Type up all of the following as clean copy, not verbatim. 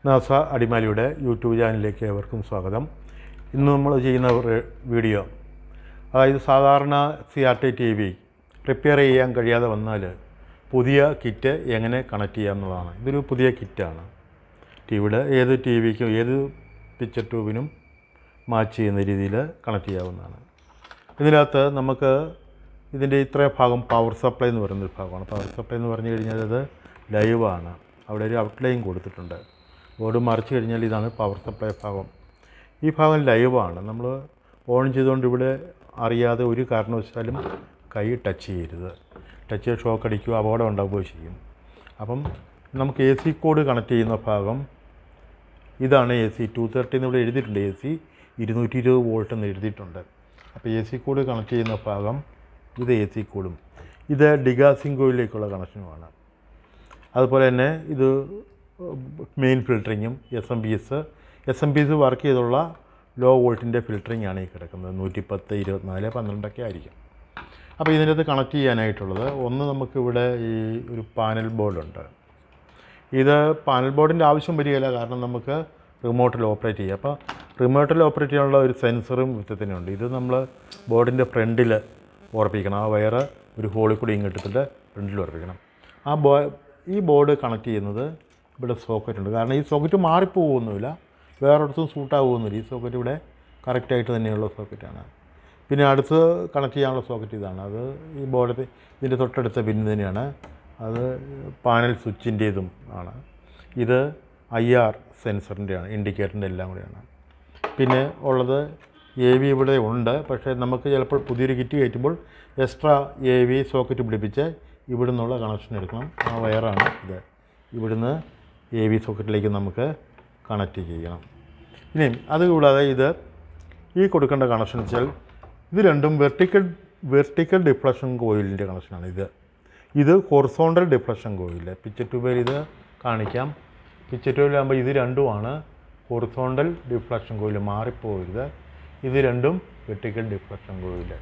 NASA അടിമാലിയുടെ YouTube ചാനലിലേക്ക് ഏവർക്കും സ്വാഗതം. ഇന്ന് നമ്മൾ ചെയ്യുന്ന വീഡിയോ, അതായത് സാധാരണ CRT TV റിപ്പയർ ചെയ്യാൻ കഴിയാതെ വന്നാൽ പുതിയ കിറ്റ് എങ്ങനെ കണക്ട് ചെയ്യാം എന്നുള്ളതാണ്. ഇതൊരു പുതിയ കിറ്റാണ്. ടിവിയുടെ ഏത് TVക്കും ഏത് പിക്ചർ ട്യൂബിനും മാച്ച് ചെയ്യുന്ന രീതിയിൽ കണക്ട് ചെയ്യാവുന്നതാണ്. ഇതിനകത്ത് നമുക്ക് ഇതിൻ്റെ ഇത്ര ഭാഗം പവർ സപ്ലൈ എന്ന് പറയുന്നൊരു ഭാഗമാണ്. പവർ സപ്ലൈ എന്ന് പറഞ്ഞു കഴിഞ്ഞാൽ അത് ലൈവാണ്. അവിടെ ഒരു ഔട്ട്ലൈൻ കൊടുത്തിട്ടുണ്ട്. ബോർഡ് മറിച്ച് കഴിഞ്ഞാൽ ഇതാണ് പവർ സപ്ലൈ ഭാഗം. ഈ ഭാഗം ലൈവാണ്. നമ്മൾ ഓൺ ചെയ്തുകൊണ്ട് ഇവിടെ അറിയാതെ ഒരു കാരണവശാലും കൈ ടച്ച് ചെയ്യരുത്. ടച്ച് ചെയ്ത് ഷോക്ക് അടിക്കുകയോ അപകടം ഉണ്ടാവുകയോ ചെയ്യും. അപ്പം നമുക്ക് AC കോഡ് കണക്ട് ചെയ്യുന്ന ഭാഗം ഇതാണ്. AC 230 എന്നിവിടെ എഴുതിയിട്ടുണ്ട്. AC 220 വോൾട്ട് എന്ന് എഴുതിയിട്ടുണ്ട്. അപ്പോൾ AC കോഡ് കണക്ട് ചെയ്യുന്ന ഭാഗം ഇത് AC കോഡും ഇത് ഡിഗാസിംഗ് കോയിലേക്കുള്ള കണക്ഷനുമാണ്. അതുപോലെ തന്നെ ഇത് മെയിൻ ഫിൽറ്ററിങ്ങും SMPS വർക്ക് ചെയ്തുള്ള ലോ വോൾട്ടിൻ്റെ ഫിൽറ്ററിംഗ് ആണ് ഈ കിടക്കുന്നത്. 110, 24, 12 ആയിരിക്കും. അപ്പോൾ ഇതിനകത്ത് കണക്ട് ചെയ്യാനായിട്ടുള്ളത് ഒന്ന്, നമുക്കിവിടെ ഈ ഒരു പാനൽ ബോർഡുണ്ട്. ഇത് പാനൽ ബോർഡിൻ്റെ ആവശ്യം വരികയില്ല, കാരണം നമുക്ക് റിമോട്ടിൽ ഓപ്പറേറ്റ് ചെയ്യാം. അപ്പോൾ റിമോട്ടിൽ ഓപ്പറേറ്റ് ചെയ്യാനുള്ള ഒരു സെൻസറും വിധത്തിനുണ്ട്. ഇത് നമ്മൾ ബോർഡിൻ്റെ ഫ്രണ്ടിൽ ഉറപ്പിക്കണം. ആ വയറ് ഒരു ഹോളിൽ കൂടി ഇങ്ങോട്ടിട്ട് ഫ്രണ്ടിൽ ഉറപ്പിക്കണം. ഈ ബോർഡ് കണക്ട് ചെയ്യുന്നത് ഇവിടെ സോക്കറ്റ് ഉണ്ട്. കാരണം ഈ സോക്കറ്റ് മാറിപ്പോകുന്നില്ല, വേറൊരിടത്തും സൂട്ടാകുന്നില്ല. ഈ സോക്കറ്റ് ഇവിടെ കറക്റ്റായിട്ട് തന്നെയുള്ള സോക്കറ്റാണ്. പിന്നെ അടുത്ത് കണക്ട് ചെയ്യാനുള്ള സോക്കറ്റ് ഇതാണ്. അത് ഈ ബോർഡിൽ ഇതിൻ്റെ തൊട്ടടുത്ത പിന്ന് തന്നെയാണ്. അത് പാനൽ സ്വിച്ചിൻ്റേതും ആണ്. ഇത് IR സെൻസറിൻ്റെയാണ്, ഇൻഡിക്കേറ്ററിൻ്റെ എല്ലാം കൂടെയാണ്. പിന്നെ ഉള്ളത് AV ഇവിടെ ഉണ്ട്. പക്ഷേ നമുക്ക് ചിലപ്പോൾ പുതിയൊരു കിറ്റ് കയറ്റുമ്പോൾ എക്സ്ട്രാ AV സോക്കറ്റ് പിടിപ്പിച്ച് ഇവിടെ നിന്നുള്ള കണക്ഷൻ എടുക്കണം. ആ വയറാണ് ഇത്. ഇവിടുന്ന് AV സോക്കറ്റിലേക്ക് നമുക്ക് കണക്റ്റ് ചെയ്യണം. ഇനിയും അതുകൂടാതെ ഇത് ഈ കൊടുക്കേണ്ട കണക്ഷൻ വെച്ചാൽ ഇത് രണ്ടും വെർട്ടിക്കൽ ഡിഫ്ലക്ഷൻ കോയിലിൻ്റെ കണക്ഷനാണ്. ഇത് ഹൊറിസോണ്ടൽ ഡിഫ്ലക്ഷൻ കോയിൽ. പിക്ചർ ട്യൂബിൽ ഇത് കാണിക്കാം. പിക്ചർ ട്യൂബിലാകുമ്പോൾ ഇത് രണ്ടുമാണ് ഹൊറിസോണ്ടൽ ഡിഫ്ലക്ഷൻ കോയിൽ, മാറിപ്പോകരുത്. ഇത് രണ്ടും വെർട്ടിക്കൽ ഡിഫ്ലക്ഷൻ കോയിൽ.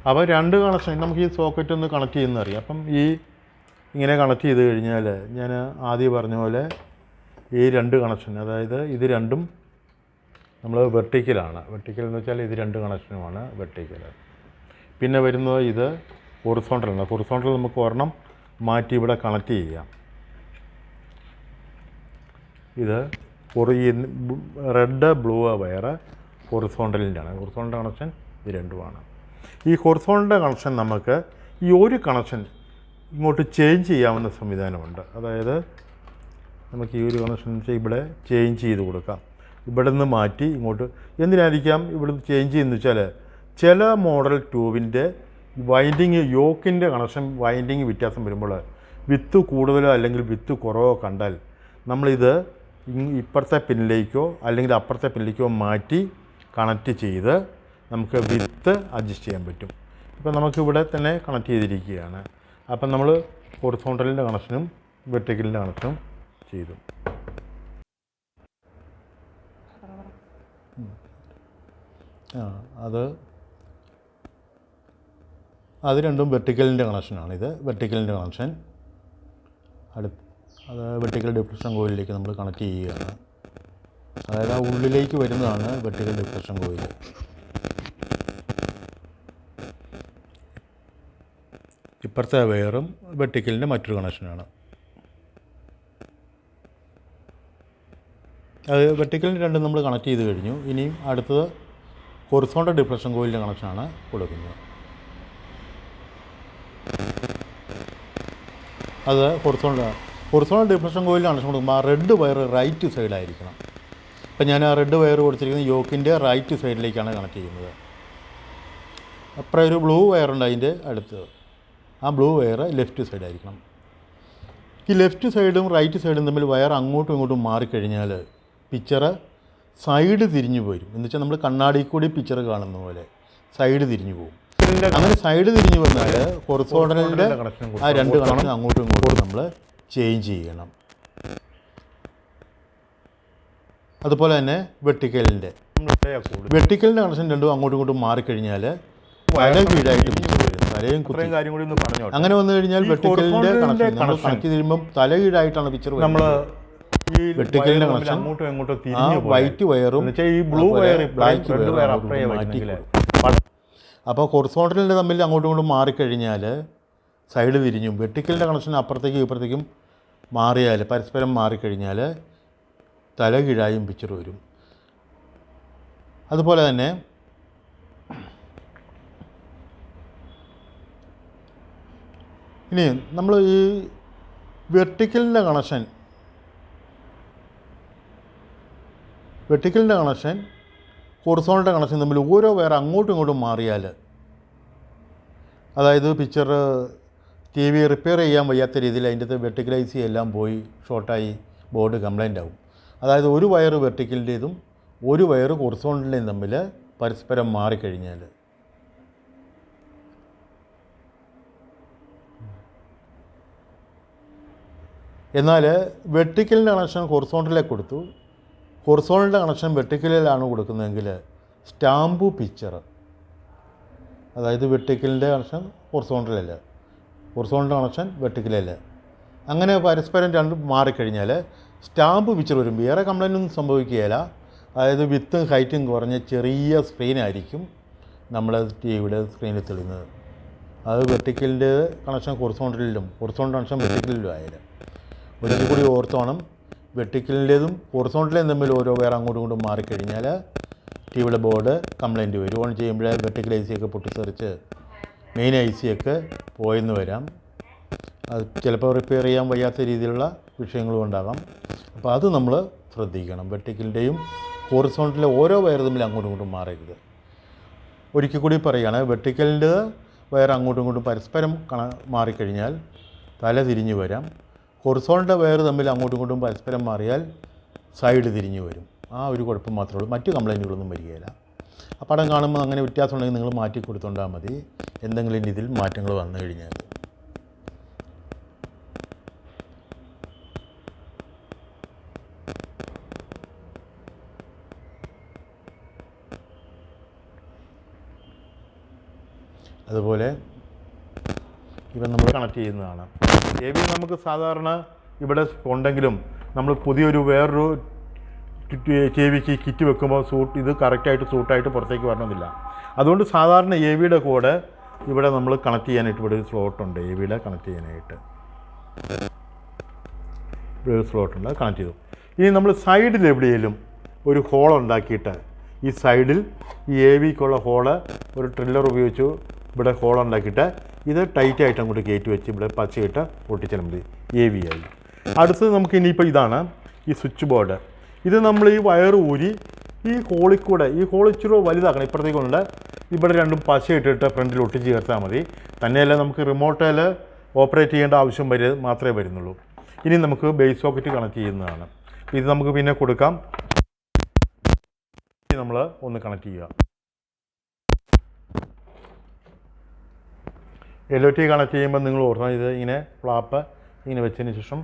അപ്പോൾ രണ്ട് കണക്ഷൻ നമുക്ക് ഈ സോക്കറ്റ് ഒന്ന് കണക്ട് ചെയ്യുന്നറിയാം. അപ്പം ഇങ്ങനെ കണക്ട് ചെയ്ത് കഴിഞ്ഞാൽ ഞാൻ ആദ്യം പറഞ്ഞ പോലെ ഈ രണ്ട് കണക്ഷൻ, അതായത് ഇത് രണ്ടും നമ്മൾ വെർട്ടിക്കലാണ്. വെർട്ടിക്കൽ എന്ന് വെച്ചാൽ ഇത് രണ്ട് കണക്ഷനുമാണ് വെർട്ടിക്കൽ. പിന്നെ വരുന്നത് ഇത് ഹൊറിസോണ്ടലാണ്. ഹൊറിസോണ്ടൽ നമുക്ക് ഒരെണ്ണം മാറ്റി ഇവിടെ കണക്ട് ചെയ്യാം. ഇത് റെഡ് ബ്ലൂ വയറ് ഹൊറിസോണ്ടലിൻ്റെയാണ്. ഹൊറിസോണ്ടൽ കണക്ഷൻ ഇത് രണ്ടുമാണ്. ഈ ഹൊറിസോണ്ടൽ കണക്ഷൻ നമുക്ക് ഈ ഒരു കണക്ഷൻ ഇങ്ങോട്ട് ചേഞ്ച് ചെയ്യാവുന്ന സംവിധാനമുണ്ട്. അതായത് നമുക്ക് ഈ ഒരു കണക്ഷൻ വെച്ചാൽ ഇവിടെ ചേഞ്ച് ചെയ്ത് കൊടുക്കാം. ഇവിടെ നിന്ന് മാറ്റി ഇങ്ങോട്ട് എന്തിനായിരിക്കാം ഇവിടെ ചേഞ്ച് ചെയ്യുന്നത് വെച്ചാൽ, ചില മോഡൽ ട്യൂബിൻ്റെ വൈൻഡിങ് യോക്കിൻ്റെ കണക്ഷൻ വൈൻഡിങ് വ്യത്യാസം വരുമ്പോൾ വിത്ത് കൂടുതലോ അല്ലെങ്കിൽ വിത്ത് കുറവോ കണ്ടാൽ നമ്മളിത് ഇപ്പുറത്തെ പിന്നിലേക്കോ അല്ലെങ്കിൽ അപ്പുറത്തെ പിന്നിലേക്കോ മാറ്റി കണക്റ്റ് ചെയ്ത് നമുക്ക് വിത്ത് അഡ്ജസ്റ്റ് ചെയ്യാൻ പറ്റും. ഇപ്പോൾ നമുക്കിവിടെ തന്നെ കണക്ട് ചെയ്തിരിക്കുകയാണ്. അപ്പം നമ്മൾ ഹൊറിസോണ്ടലിൻ്റെ കണക്ഷനും വെർട്ടിക്കലിൻ്റെ കണക്ഷനും ചെയ്തു. അത് രണ്ടും വെർട്ടിക്കലിൻ്റെ കണക്ഷനാണ്. ഇത് വെർട്ടിക്കലിൻ്റെ കണക്ഷൻ. അത് വെർട്ടിക്കൽ ഡിഫ്ലക്ഷൻ കോയിലിലേക്ക് നമ്മൾ കണക്ട് ചെയ്യുകയാണ്. അതായത് ആ ഉള്ളിലേക്ക് വരുന്നതാണ് വെർട്ടിക്കൽ ഡിഫ്ലക്ഷൻ കോയിൽ. ഇപ്പുറത്തെ വയറും വെർട്ടിക്കലിൻ്റെ മറ്റൊരു കണക്ഷനാണ്. അത് വെർട്ടിക്കലിന് രണ്ടും നമ്മൾ കണക്ട് ചെയ്ത് കഴിഞ്ഞു. ഇനിയും അടുത്തത് ഹൊറിസോണ്ടൽ ഡിഫ്ലക്ഷൻ കോയിലിൻ്റെ കണക്ഷനാണ് കൊടുക്കുന്നത്. അത് ഹൊറിസോണ്ടൽ ഡിഫ്ലക്ഷൻ കോയിലിൻ്റെ കണക്ഷൻ കൊടുക്കുമ്പോൾ ആ റെഡ് വയർ റൈറ്റ് സൈഡായിരിക്കണം. അപ്പം ഞാൻ ആ റെഡ് വയർ കൊടുത്തിരിക്കുന്നത് യോക്കിൻ്റെ റൈറ്റ് സൈഡിലേക്കാണ് കണക്ട് ചെയ്യുന്നത്. അപ്പുറം ഒരു ബ്ലൂ വയറുണ്ട് അതിൻ്റെ അടുത്ത്. ആ ബ്ലൂ വയർ ലെഫ്റ്റ് സൈഡായിരിക്കണം. ഈ ലെഫ്റ്റ് സൈഡും റൈറ്റ് സൈഡും തമ്മിൽ വയർ അങ്ങോട്ടും ഇങ്ങോട്ടും മാറിക്കഴിഞ്ഞാൽ പിക്ചർ സൈഡ് തിരിഞ്ഞു പോരും. എന്ന് വെച്ചാൽ നമ്മൾ കണ്ണാടി കൂടി പിക്ചർ കാണുന്ന പോലെ സൈഡ് തിരിഞ്ഞു പോകും. അങ്ങനെ സൈഡ് തിരിഞ്ഞു വന്നാൽ ഹൊറിസോണ്ടലിൻ്റെ ആ രണ്ട് കണക്ഷൻ അങ്ങോട്ടും ഇങ്ങോട്ടും നമ്മൾ ചേഞ്ച് ചെയ്യണം. അതുപോലെ തന്നെ വെർട്ടിക്കലിൻ്റെ കണക്ഷൻ രണ്ടും അങ്ങോട്ടും ഇങ്ങോട്ടും മാറിക്കഴിഞ്ഞാൽ പല വീടായിട്ട് പിക്ചർ വരും. തലയും കുത്രയും കാര്യം കൂടി ഒന്ന് പറഞ്ഞു. അങ്ങനെ വന്നു കഴിഞ്ഞാൽ വെർട്ടിക്കലിൻ്റെ കണക്ഷൻ കണക്ട് ചെയ്യുമ്പം തലകീഴായിട്ടാണ് പിക്ചർ. നമ്മൾ വെർട്ടിക്കലിൻ്റെ കണക്ഷൻ അങ്ങോട്ടും ഇങ്ങോട്ടും ആ തിരിഞ്ഞു വൈറ്റ് വയറും ഈ blue wire black red wire വയറും അപ്പുറേ മാറ്റി വരുന്നെങ്കിൽ കൊടുക്കും. അപ്പോൾ ഹൊറിസോണ്ടലിൻ്റെ തമ്മിൽ അങ്ങോട്ടും ഇങ്ങോട്ടും മാറിക്കഴിഞ്ഞാൽ സൈഡ് തിരിഞ്ഞും, വെർട്ടിക്കലിൻ്റെ കണക്ഷൻ അപ്പുറത്തേക്കും ഇപ്പുറത്തേക്കും മാറിയാൽ, പരസ്പരം മാറിക്കഴിഞ്ഞാൽ തലകീഴായും പിക്ചർ വരും. അതുപോലെ തന്നെ ഇനി നമ്മൾ ഈ വെർട്ടിക്കലിൻ്റെ കണക്ഷൻ ഹൊറിസോണ്ടലിൻ്റെ കണക്ഷൻ തമ്മിൽ ഓരോ വയർ അങ്ങോട്ടും ഇങ്ങോട്ടും മാറിയാൽ, അതായത് പിക്ചർ ടി വി റിപ്പയർ ചെയ്യാൻ വയ്യാത്ത രീതിയിൽ അതിൻ്റെ അകത്ത് വെർട്ടിക്കലൈസ് എല്ലാം പോയി ഷോർട്ടായി ബോർഡ് കംപ്ലൈൻ്റ് ആവും. അതായത് ഒരു വയർ വെർട്ടിക്കലിൻ്റേതും ഒരു വയർ ഹൊറിസോണ്ടലിൻ്റെയും തമ്മിൽ പരസ്പരം മാറിക്കഴിഞ്ഞാൽ, എന്നാൽ വെർട്ടിക്കലിൻ്റെ കണക്ഷൻ ഹൊറിസോണ്ടലിലേക്ക് കൊടുത്തു, ഹൊറിസോണ്ടലിൻ്റെ കണക്ഷൻ വെർട്ടിക്കലിലാണ് കൊടുക്കുന്നതെങ്കിൽ സ്റ്റാമ്പു പിക്ചർ, അതായത് വെർട്ടിക്കലിൻ്റെ കണക്ഷൻ ഹൊറിസോണ്ടലല്ല, ഹൊറിസോണ്ടൽ കണക്ഷൻ വെർട്ടിക്കലല്ല, അങ്ങനെ പരസ്പരം രണ്ടും മാറിക്കഴിഞ്ഞാൽ സ്റ്റാമ്പ് പിക്ചർ വരും. വേറെ കംപ്ലൈൻ്റ് ഒന്നും സംഭവിക്കുകയില്ല. അതായത് വിത്തും ഹൈറ്റും കുറഞ്ഞ ചെറിയ സ്ക്രീനായിരിക്കും നമ്മൾ ടി വിയുടെ സ്ക്രീനിൽ തെളിയുന്നത്. അത് വെർട്ടിക്കലിൻ്റെ കണക്ഷൻ ഹൊറിസോണ്ടലിലും ഹൊറിസോണ്ടൽ കണക്ഷൻ വെർട്ടിക്കലിലും ആയാലും ഒരിക്കൽ കൂടി ഓർത്തോണം, വെർട്ടിക്കലിൻ്റേതും ഹൊറിസോണ്ടലിൻ്റെയും തമ്മിൽ ഓരോ വേറെ അങ്ങോട്ടും ഇങ്ങോട്ടും മാറിക്കഴിഞ്ഞാൽ ടി വിയുടെ ബോർഡ് കംപ്ലൈൻറ്റ് വരും. ഓൺ ചെയ്യുമ്പോൾ വെർട്ടിക്കൽ ഐ സിയൊക്കെ പൊട്ടിത്തെറിച്ച് മെയിൻ ഐ സിയൊക്കെ പോയെന്ന് വരാം. അത് ചിലപ്പോൾ റിപ്പയർ ചെയ്യാൻ വയ്യാത്ത രീതിയിലുള്ള വിഷയങ്ങളും ഉണ്ടാകാം. അപ്പോൾ അത് നമ്മൾ ശ്രദ്ധിക്കണം. വെർട്ടിക്കലിൻ്റെയും ഹൊറിസോണ്ടലിലെ ഓരോ വയർ തമ്മിൽ അങ്ങോട്ടും ഇങ്ങോട്ടും മാറരുത്. ഒരിക്കൽ കൂടി പറയുകയാണ്, വെർട്ടിക്കലിൻ്റെ വയർ അങ്ങോട്ടും ഇങ്ങോട്ടും പരസ്പരം മാറിക്കഴിഞ്ഞാൽ തല തിരിഞ്ഞു വരാം. ഹൊറിസോണ്ടലിൻ്റെ വയർ തമ്മിൽ അങ്ങോട്ടും ഇങ്ങോട്ടും പരസ്പരം മാറിയാൽ സൈഡ് തിരിഞ്ഞു വരും. ആ ഒരു കുഴപ്പം മാത്രമേ ഉള്ളൂ, മറ്റു കംപ്ലൈൻറ്റുകളൊന്നും വരികയില്ല. ആ പടം കാണുമ്പോൾ അങ്ങനെ വ്യത്യാസം ഉണ്ടെങ്കിൽ നിങ്ങൾ മാറ്റി കൊടുത്തോണ്ടാൽ മതി, എന്തെങ്കിലും ഇതിൽ മാറ്റങ്ങൾ വന്നു കഴിഞ്ഞാൽ. അതുപോലെ ഇവ നമ്മൾ കണക്ട് ചെയ്യുന്നതാണ്. എ വി നമുക്ക് സാധാരണ ഇവിടെ ഉണ്ടെങ്കിലും നമ്മൾ പുതിയൊരു വേറൊരു ടി വിക്ക് കിറ്റ് വെക്കുമ്പോൾ ഇത് കറക്റ്റായിട്ട് സൂട്ടായിട്ട് പുറത്തേക്ക് വരണമെന്നില്ല. അതുകൊണ്ട് സാധാരണ എ വിയുടെ കോഡ് ഇവിടെ നമ്മൾ കണക്ട് ചെയ്യാനായിട്ട് ഇവിടെ ഒരു സ്ലോട്ടുണ്ട്. എ വിയുടെ കണക്ട് ചെയ്യാനായിട്ട് ഇവിടെ ഒരു സ്ലോട്ടുണ്ട്, അത് കണക്ട് ചെയ്തു. ഇനി നമ്മൾ സൈഡിൽ എവിടെയെങ്കിലും ഒരു ഹോൾ ഉണ്ടാക്കിയിട്ട് ഈ സൈഡിൽ ഈ എ വിക്കുള്ള ഹോള് ഒരു ഡ്രില്ലർ ഉപയോഗിച്ച് ഇവിടെ ഹോൾ ഉണ്ടാക്കിയിട്ട് ഇത് ടൈറ്റായിട്ട് അങ്ങോട്ട് കയറ്റി വെച്ച് ഇവിടെ പച്ചയിട്ട് പൊട്ടിച്ചാൽ മതി, എ വി ആയി. അടുത്തത് നമുക്ക് ഇനിയിപ്പോൾ ഇതാണ് ഈ സ്വിച്ച് ബോർഡ്. ഇത് നമ്മൾ ഈ വയർ ഊരി ഈ ഹോളിൽ കൂടെ, ഈ ഹോൾ ഇച്ചിരി വലുതാക്കണം, ഇപ്പുറത്തേക്കുണ്ട്, ഇവിടെ രണ്ടും പശ ഇട്ടിട്ട് ഫ്രണ്ടിൽ ഒട്ടിച്ച് ചേർത്താൽ മതി. തന്നെയല്ല നമുക്ക് റിമോട്ടിൽ ഓപ്പറേറ്റ് ചെയ്യേണ്ട ആവശ്യം മാത്രമേ വരുന്നുള്ളൂ. ഇനി നമുക്ക് ബേസ് സോക്കറ്റ് കണക്ട് ചെയ്യുന്നതാണ്. ഇത് നമുക്ക് പിന്നെ കൊടുക്കാം. നമ്മൾ ഒന്ന് കണക്ട് ചെയ്യുക. LOT കണക്ട് ചെയ്യുമ്പോൾ നിങ്ങൾ ഓർക്കണം, ഇത് ഇങ്ങനെ ഫ്ലാപ്പ് ഇങ്ങനെ വെച്ചതിന് ശേഷം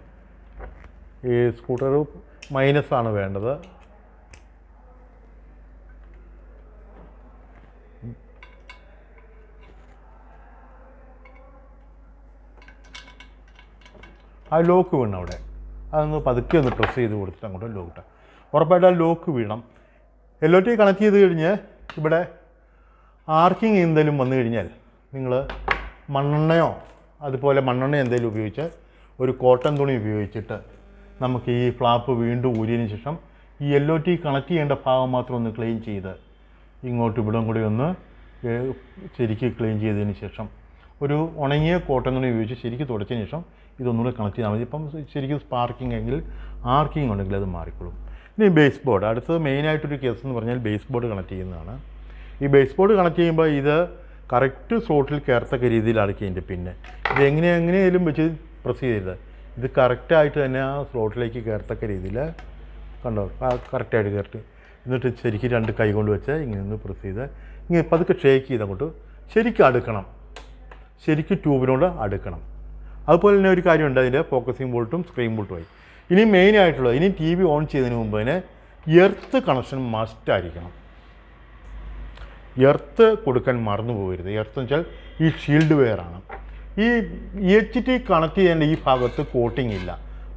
ഈ സ്കൂട്ടർ മൈനസാണ് വേണ്ടത്. ആ ലോക്ക് വീണം അവിടെ, അതൊന്ന് പതുക്കെ ഒന്ന് പ്രസ് ചെയ്ത് കൊടുത്തിട്ട് അങ്ങോട്ട് ലോക്ക് ഇട്ടാൽ ഉറപ്പായിട്ട് ആ ലോക്ക് വീണം. LOT കണക്ട് ചെയ്ത് കഴിഞ്ഞ് ഇവിടെ ആർക്കിങ് എന്തെങ്കിലും വന്നു കഴിഞ്ഞാൽ നിങ്ങൾ മണ്ണെണ്ണയോ അതുപോലെ മണ്ണെണ്ണ എന്തെങ്കിലും ഉപയോഗിച്ച് ഒരു കോട്ടൺ തുണി ഉപയോഗിച്ചിട്ട് നമുക്ക് ഈ ഫ്ലാപ്പ് വീണ്ടും ഊരിയതിന് ശേഷം ഈ LOT കണക്ട് ചെയ്യേണ്ട ഭാഗം മാത്രം ഒന്ന് ക്ലീൻ ചെയ്ത് ഇങ്ങോട്ട് ഇവിടം കൂടി ഒന്ന് ശരിക്ക് ക്ലീൻ ചെയ്തതിന് ശേഷം ഒരു ഉണങ്ങിയ കോട്ടൺ തുണി ഉപയോഗിച്ച് ശരിക്ക് തുടച്ചതിന് ശേഷം ഇതൊന്നുകൂടെ കണക്ട് ചെയ്താൽ മതി. ഇപ്പം ശരിക്കും സ്പാർക്കിംഗ് എങ്കിൽ ആർക്കിംഗ് ഉണ്ടെങ്കിൽ അത് മാറിക്കൊള്ളും. ഇനി ബേസ് ബോർഡ്, അടുത്തത് മെയിനായിട്ടൊരു കേസ് എന്ന് പറഞ്ഞാൽ ബേസ് ബോർഡ് കണക്ട് ചെയ്യുന്നതാണ്. ഈ ബേസ് ബോർഡ് കണക്ട് ചെയ്യുമ്പോൾ ഇത് കറക്റ്റ് സ്ലോട്ടിൽ കയറത്തക്ക രീതിയിലാണ് ഇതിൻ്റെ പിന്നെ ഇത് എങ്ങനെയായാലും വെച്ച് പ്രസ് ചെയ്യരുത്. ഇത് കറക്റ്റായിട്ട് തന്നെ ആ സ്ലോട്ടിലേക്ക് കയറത്തക്ക രീതിയിൽ കണ്ടോ, കറക്റ്റായിട്ട് കയറിട്ട് എന്നിട്ട് ശരിക്കും രണ്ട് കൈ കൊണ്ട് വെച്ച് ഇങ്ങനെ ഒന്ന് പ്രസ് ചെയ്ത് ഇങ്ങനെ പതുക്കെ ഷേക്ക് ചെയ്ത് അങ്ങോട്ട് ശരിക്കും അടുക്കണം, ശരിക്കും ട്യൂബിനോട് അടുക്കണം. അതുപോലെ തന്നെ ഒരു കാര്യമുണ്ട്, അതിൻ്റെ ഫോക്കസിങ് ബോൾട്ടും സ്ക്രീൻ ബോൾട്ടുമായി. ഇനി മെയിനായിട്ടുള്ളത്, ഇനി ടി വി ഓൺ ചെയ്തതിന് മുമ്പ് തന്നെ എർത്ത് കണക്ഷൻ മസ്റ്റായിരിക്കണം. എർത്ത് കൊടുക്കാൻ മറന്നു പോകരുത്. എർത്ത് എന്ന് വെച്ചാൽ ഈ ഷീൽഡ് വെയറാണ്. ഈ HT കണക്ട് ചെയ്യേണ്ട ഈ ഭാഗത്ത് കോട്ടിംഗ് ഇല്ല,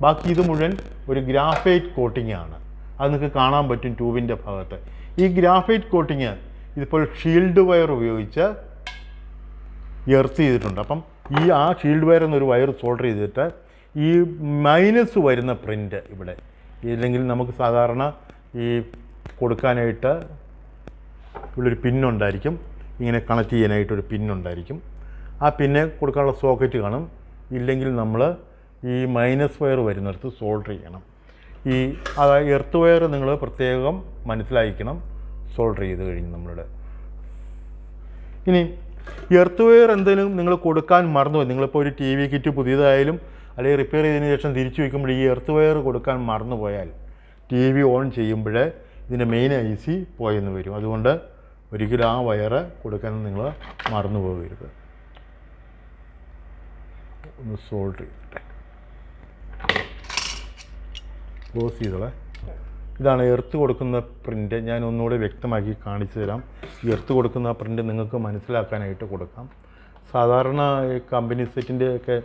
ബാക്കി ഇത് മുഴുവൻ ഒരു ഗ്രാഫൈറ്റ് കോട്ടിംഗ് ആണ്. അത് നിങ്ങൾക്ക് കാണാൻ പറ്റും ട്യൂബിൻ്റെ ഭാഗത്ത്. ഈ ഗ്രാഫൈറ്റ് കോട്ടിങ് ഇതിപ്പോൾ ഷീൽഡ് വയർ ഉപയോഗിച്ച് എർത്ത് ചെയ്തിട്ടുണ്ട്. അപ്പം ആ ഷീൽഡ് വയർ എന്നൊരു വയർ സോൾഡർ ചെയ്തിട്ട് ഈ മൈനസ് വരുന്ന പ്രിൻ്റ് ഇവിടെ, ഇല്ലെങ്കിൽ നമുക്ക് സാധാരണ ഈ കൊടുക്കാനായിട്ട് ഇവിടൊരു പിന്നുണ്ടായിരിക്കും, ഇങ്ങനെ കണക്ട് ചെയ്യാനായിട്ടൊരു പിന്നുണ്ടായിരിക്കും. ആ പിന്നെ കൊടുക്കാനുള്ള സോക്കറ്റ് കാണും. ഇല്ലെങ്കിൽ നമ്മൾ ഈ മൈനസ് വയർ വരുന്നിടത്ത് സോൾഡർ ചെയ്യണം. ഈ എർത്ത് വയർ നിങ്ങൾ പ്രത്യേകം മനസ്സിലാക്കണം സോൾഡർ ചെയ്ത് കഴിഞ്ഞ് നമ്മളുടെ. ഇനി എർത്ത് വയർ എന്തെങ്കിലും നിങ്ങൾ കൊടുക്കാൻ മറന്നുപോയി, നിങ്ങളിപ്പോൾ ഒരു ടി വി കിറ്റ് പുതിയതായാലും അല്ലെങ്കിൽ റിപ്പയർ ചെയ്തതിന് ശേഷം തിരിച്ചു വയ്ക്കുമ്പോൾ ഈ എർത്ത് വയർ കൊടുക്കാൻ മറന്നുപോയാൽ ടി വി ഓൺ ചെയ്യുമ്പോൾ ഇതിൻ്റെ മെയിൻ IC പോയെന്ന് വരും. അതുകൊണ്ട് ഒരിക്കലും ആ വയറ് കൊടുക്കാൻ നിങ്ങൾ മറന്നു പോകരുത്. ഒന്ന് സോൾഡർ ചെയ്തിട്ടെ ക്ലോസ് ചെയ്തോളെ. ഇതാണ് എർത്ത് കൊടുക്കുന്ന പ്രിൻ്റ്. ഞാൻ ഒന്നുകൂടെ വ്യക്തമാക്കി കാണിച്ചു തരാം. ഈ എർത്ത് കൊടുക്കുന്ന പ്രിൻ്റ് നിങ്ങൾക്ക് മനസ്സിലാക്കാനായിട്ട് കൊടുക്കാം. സാധാരണ ഈ കമ്പനി സെറ്റിൻ്റെ ഒക്കെ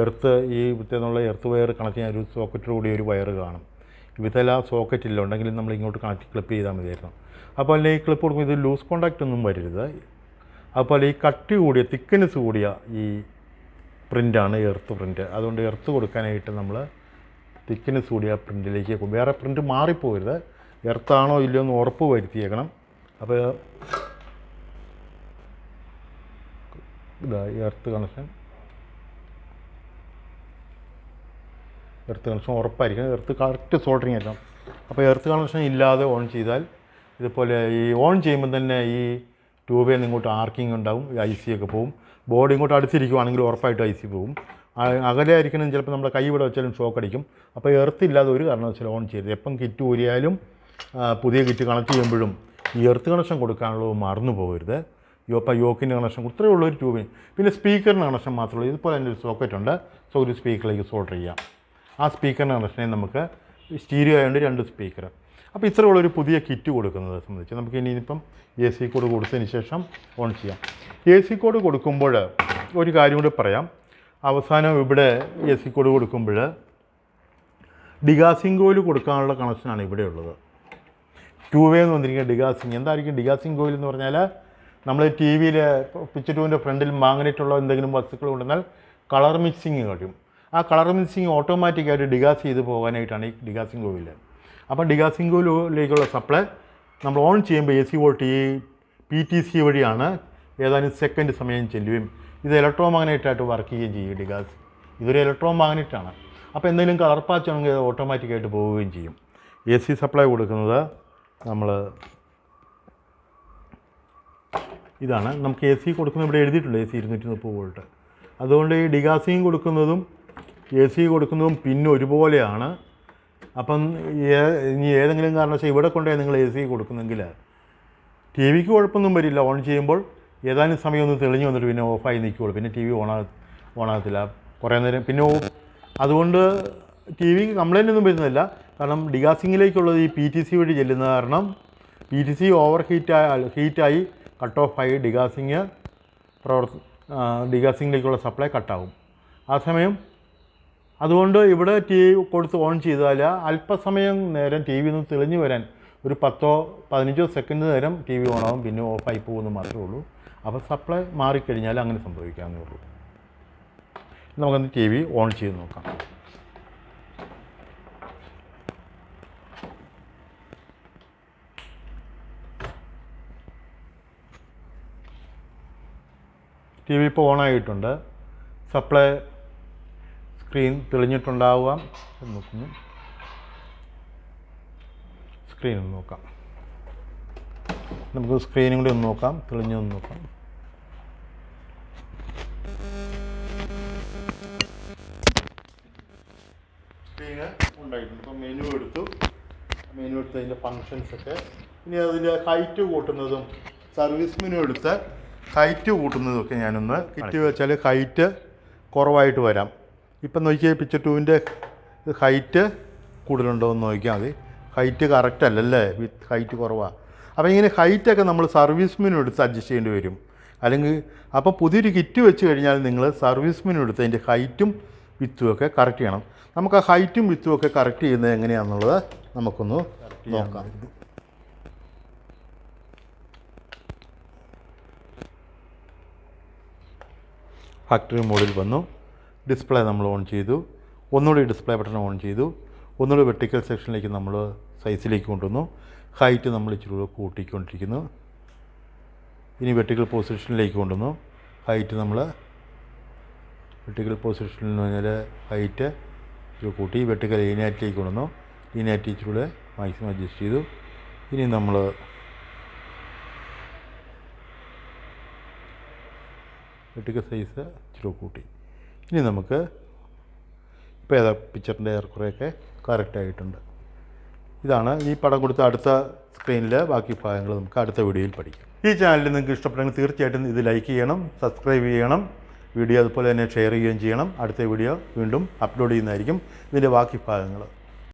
എർത്ത് ഈ വിത്തുന്നുള്ള എർത്ത് വയർ കണക്ട് ചെയ്യാൻ ഒരു സോക്കറ്റിലൂടെ ഒരു വയർ കാണും. വിത്തല്ല സോക്കറ്റില്ല, ഉണ്ടെങ്കിൽ നമ്മൾ ഇങ്ങോട്ട് ക്ലിപ്പ് ചെയ്താൽ മതിയായിരുന്നു. അപ്പോൾ ഈ ക്ലിപ്പ് കൊടുക്കുമ്പോൾ ഇത് ലൂസ് കോണ്ടാക്റ്റ് ഒന്നും വരരുത്. അപ്പോൾ ഈ കട്ടി കൂടിയ തിക്നെസ് കൂടിയ ഈ പ്രിൻ്റാണ് എർത്ത് പ്രിൻ്റ്. അതുകൊണ്ട് എർത്ത് കൊടുക്കാനായിട്ട് നമ്മൾ തിക്നെസ് കൂടിയ പ്രിൻ്റിലേക്ക് വേറെ പ്രിൻ്റ് മാറിപ്പോകരുത്. എർത്താണോ ഇല്ലയോ എന്ന് ഉറപ്പ് വരുത്തിയേക്കണം. അപ്പോൾ ഇതാ എർത്ത് കണക്ഷൻ ഉറപ്പായിരിക്കണം. എർത്ത് കറക്റ്റ് സോൾഡറിങ് ആയിരിക്കണം. അപ്പോൾ എർത്ത് കണക്ഷൻ ഇല്ലാതെ ഓൺ ചെയ്താൽ ഇതുപോലെ ഈ ഓൺ ചെയ്യുമ്പോൾ തന്നെ ഈ ട്യൂബിൽ നിന്ന് ഇങ്ങോട്ട് ആർക്കിങ് ഉണ്ടാവും, IC ഒക്കെ പോവും. ബോർഡ് ഇങ്ങോട്ട് അടുത്തിരിക്കുവാണെങ്കിൽ ഉറപ്പായിട്ടും IC പോവും. അകലെ ആയിരിക്കണം, ചിലപ്പോൾ നമ്മുടെ കൈ ഇവിടെ വെച്ചാലും ഷോക്ക് അടിക്കും. അപ്പോൾ എർത്ത് ഇല്ലാതെ ഒരു കാരണവശാലും ഓൺ ചെയ്യരുത്. എപ്പം കിറ്റ് ഊരിയാലും പുതിയ കിറ്റ് കണക്ട് ചെയ്യുമ്പോഴും ഈ എർത്ത് കണക്ഷൻ കൊടുക്കാനുള്ളത് മറന്നു പോകരുത്. യോക്കിൻ്റെ കണക്ഷൻ ഇത്രയേ ഉള്ളൂ ഒരു ട്യൂബിന്. പിന്നെ സ്പീക്കറിൻ്റെ കണക്ഷൻ മാത്രമേ ഉള്ളൂ. ഇതുപോലെ തന്നെ ഒരു സോക്കറ്റ് ഉണ്ട്. സോ ഒരു സ്പീക്കറിലേക്ക് സോൾഡർ ചെയ്യാം. ആ സ്പീക്കറിൻ്റെ കണക്ഷനെ നമുക്ക് സ്റ്റീരിയോ ആയതുകൊണ്ട് 2 സ്പീക്കർ. അപ്പോൾ ഇത്രയുള്ളൊരു പുതിയ കിറ്റ് കൊടുക്കുന്നത് സംബന്ധിച്ച് നമുക്ക് ഇനിയിപ്പം AC കോഡ് കൊടുത്തതിന് ശേഷം ഓൺ ചെയ്യാം. AC കോഡ് കൊടുക്കുമ്പോൾ ഒരു കാര്യം കൂടി പറയാം. അവസാനം ഇവിടെ AC കോഡ് കൊടുക്കുമ്പോൾ ഡിഗാസിംഗ് കോയിൽ കൊടുക്കാനുള്ള കണക്ഷനാണ് ഇവിടെ ഉള്ളത്. 2-way എന്ന് വന്നിരിക്കുന്ന ഡിഗാസിംഗ്. എന്തായിരിക്കും ഡിഗാസിംഗ് കോയിൽ എന്ന് പറഞ്ഞാൽ, നമ്മൾ ടി വിയിൽ പിക്ചർ ട്യൂബിൻ്റെ ഫ്രണ്ടിൽ മാഗ്നറ്റുള്ള എന്തെങ്കിലും വസ്തുക്കൾ കൊണ്ടുവന്നാൽ കളർ മിക്സിങ് കഴിയും. ആ കളർ മിക്സിങ് ഓട്ടോമാറ്റിക്കായിട്ട് ഡിഗാസ് ചെയ്ത് പോകാനായിട്ടാണ് ഈ ഡിഗാസിംഗ് കോയിൽ. അപ്പം ഡിഗാസിംഗ് കോയിലേക്കുള്ള സപ്ലൈ നമ്മൾ ഓൺ ചെയ്യുമ്പോൾ AC വോൾട്ട് ഈ PTC വഴിയാണ് ഏതാനും സെക്കൻഡ് സമയം ചെല്ലുകയും ഇത് ഇലക്ട്രോ മാഗ്നറ്റായിട്ട് വർക്ക് ചെയ്യുകയും ചെയ്യും. ഡിഗാസ് ഇതൊരു ഇലക്ട്രോ മാഗ്നറ്റാണ്. അപ്പോൾ എന്തെങ്കിലും കളർ പാച്ച് ആണെങ്കിൽ അത് ഓട്ടോമാറ്റിക്കായിട്ട് പോവുകയും ചെയ്യും. AC സപ്ലൈ കൊടുക്കുന്നത് നമ്മൾ ഇതാണ്. നമുക്ക് AC കൊടുക്കുന്നത് ഇവിടെ എഴുതിയിട്ടുണ്ട്, AC 230 വോൾട്ട്. അതുകൊണ്ട് ഈ ഡിഗാസിങ് കൊടുക്കുന്നതും AC കൊടുക്കുന്നതും പിന്നെ ഒരുപോലെയാണ്. അപ്പം ഇനി ഏതെങ്കിലും കാരണവശാൽ ഇവിടെ കൊണ്ടുപോയി നിങ്ങൾ AC കൊടുക്കുന്നെങ്കിൽ TV വിക്ക് കുഴപ്പമൊന്നും വരില്ല. ഓൺ ചെയ്യുമ്പോൾ ഏതാനും സമയം ഒന്ന് തെളിഞ്ഞ് വന്നിട്ട് പിന്നെ ഓഫായി നിൽക്കുകയുള്ളൂ. പിന്നെ TV ഓണാകത്തില്ല കുറേ നേരം. പിന്നെ അതുകൊണ്ട് TV കംപ്ലൈൻ്റ് ഒന്നും വരുന്നില്ല. കാരണം ഡിഗാസിങ്ങിലേക്കുള്ളത് ഈ PTC വഴി ചെല്ലുന്ന കാരണം PTC ഓവർ ഹീറ്റായി കട്ട് ഓഫായി ഡിഗാസിങ്ങിലേക്കുള്ള സപ്ലൈ കട്ടാവും. ആ സമയം അതുകൊണ്ട് ഇവിടെ കൊടുത്ത് ഓൺ ചെയ്താൽ അല്പസമയം നേരം TV നിന്ന് തെളിഞ്ഞു വരാൻ ഒരു 10-15 സെക്കൻഡ് നേരം TV ഓണാവും, പിന്നെ ഓഫായി പോകുമെന്ന് മാത്രമേ ഉള്ളൂ. അപ്പോൾ സപ്ലൈ മാറിക്കഴിഞ്ഞാൽ അങ്ങനെ സംഭവിക്കാവുന്നേ ഉള്ളൂ. നമുക്കൊന്ന് TV ഓൺ ചെയ്ത് നോക്കാം. TV ഇപ്പോൾ ഓണായിട്ടുണ്ട്. സപ്ലൈ സ്ക്രീൻ തെളിഞ്ഞിട്ടുണ്ടാവുക നോക്കുന്നു. സ്ക്രീൻ നോക്കാം. നമുക്ക് സ്ക്രീനും കൂടി ഒന്ന് നോക്കാം, തെളിഞ്ഞൊന്ന് നോക്കാം. സ്ക്രീന് ഉണ്ടായിട്ടുണ്ട്. ഇപ്പോൾ മെനു എടുത്തതിൻ്റെ ഫങ്ഷൻസൊക്കെ. ഇനി അതിൻ്റെ ഹൈറ്റ് കൂട്ടുന്നതും സർവീസ് മെനു എടുത്ത് ഹൈറ്റ് കൂട്ടുന്നതും ഒക്കെ ഞാനൊന്ന് കിറ്റ് വെച്ചാൽ ഹൈറ്റ് കുറവായിട്ട് വരാം. ഇപ്പം നോക്കിയാൽ പിക്ചർ ട്യൂബിൻ്റെ ഹൈറ്റ് കൂടുതലുണ്ടോ എന്ന് നോക്കിയാൽ മതി. ഹൈറ്റ് കറക്റ്റ് അല്ലല്ലേ, വിത്ത് ഹൈറ്റ് കുറവാണ്. അപ്പോൾ ഇങ്ങനെ ഹൈറ്റൊക്കെ നമ്മൾ സർവീസ് മെനു എടുത്ത് അഡ്ജസ്റ്റ് ചെയ്യേണ്ടി വരും. അല്ലെങ്കിൽ അപ്പോൾ പുതിയൊരു കിറ്റ് വെച്ച് കഴിഞ്ഞാൽ നിങ്ങൾ സർവീസ് മെനു എടുത്ത് അതിൻ്റെ ഹൈറ്റും വിത്തും ഒക്കെ കറക്റ്റ് ചെയ്യണം. നമുക്ക് ആ ഹൈറ്റും വിത്തും ഒക്കെ കറക്റ്റ് ചെയ്യുന്നത് എങ്ങനെയാണെന്നുള്ളത് നമുക്കൊന്ന് നോക്കാം. ഫാക്ടറി മോഡിൽ വന്നു. ഡിസ്പ്ലേ നമ്മൾ ഓൺ ചെയ്തു. ഒന്നുകൂടി ഡിസ്പ്ലേ ബട്ടൺ ഓൺ ചെയ്തു. ഒന്നുകൂടി വെർട്ടിക്കൽ സെക്ഷനിലേക്ക് നമ്മൾ സൈസിലേക്ക് കൊണ്ടുവന്നു. ഹൈറ്റ് നമ്മൾ ഇച്ചിരി കൂട്ടിക്കൊണ്ടിരിക്കുന്നു. ഇനി വെർട്ടിക്കൽ പൊസിഷനിലേക്ക് കൊണ്ടുവന്നു. ഹൈറ്റ് നമ്മൾ വെർട്ടിക്കൽ പൊസിഷനിൽ എന്ന് പറഞ്ഞാൽ ഹൈറ്റ് ഇച്ചിരി കൂട്ടി. വെർട്ടിക്കൽ ലീനിയാരിറ്റിയിലേക്ക് കൊണ്ടുവന്നു. ലീനിയാരിറ്റി ഇച്ചിരി മാക്സിമം അഡ്ജസ്റ്റ് ചെയ്തു. ഇനി നമ്മൾ വെർട്ടിക്കൽ സൈസ് ഇച്ചിരി കൂട്ടി. ഇനി നമുക്ക് ഇപ്പോൾ ഏതാ പിക്ചറിൻ്റെ ഏറെക്കുറെയൊക്കെ കറക്റ്റായിട്ടുണ്ട്. ഇതാണ് ഈ പടം കൊടുത്ത അടുത്ത സ്ക്രീനിൽ ബാക്കി ഭാഗങ്ങൾ നമുക്ക് അടുത്ത വീഡിയോയിൽ പഠിക്കാം. ഈ ചാനൽ നിങ്ങൾക്ക് ഇഷ്ടപ്പെട്ടെങ്കിൽ തീർച്ചയായിട്ടും ഇത് ലൈക്ക് ചെയ്യണം, സബ്സ്ക്രൈബ് ചെയ്യണം, വീഡിയോ അതുപോലെ തന്നെ ഷെയർ ചെയ്യുകയും ചെയ്യണം. അടുത്ത വീഡിയോ വീണ്ടും അപ്ലോഡ് ചെയ്യുന്നതായിരിക്കും ഇതിൻ്റെ ബാക്കി ഭാഗങ്ങൾ.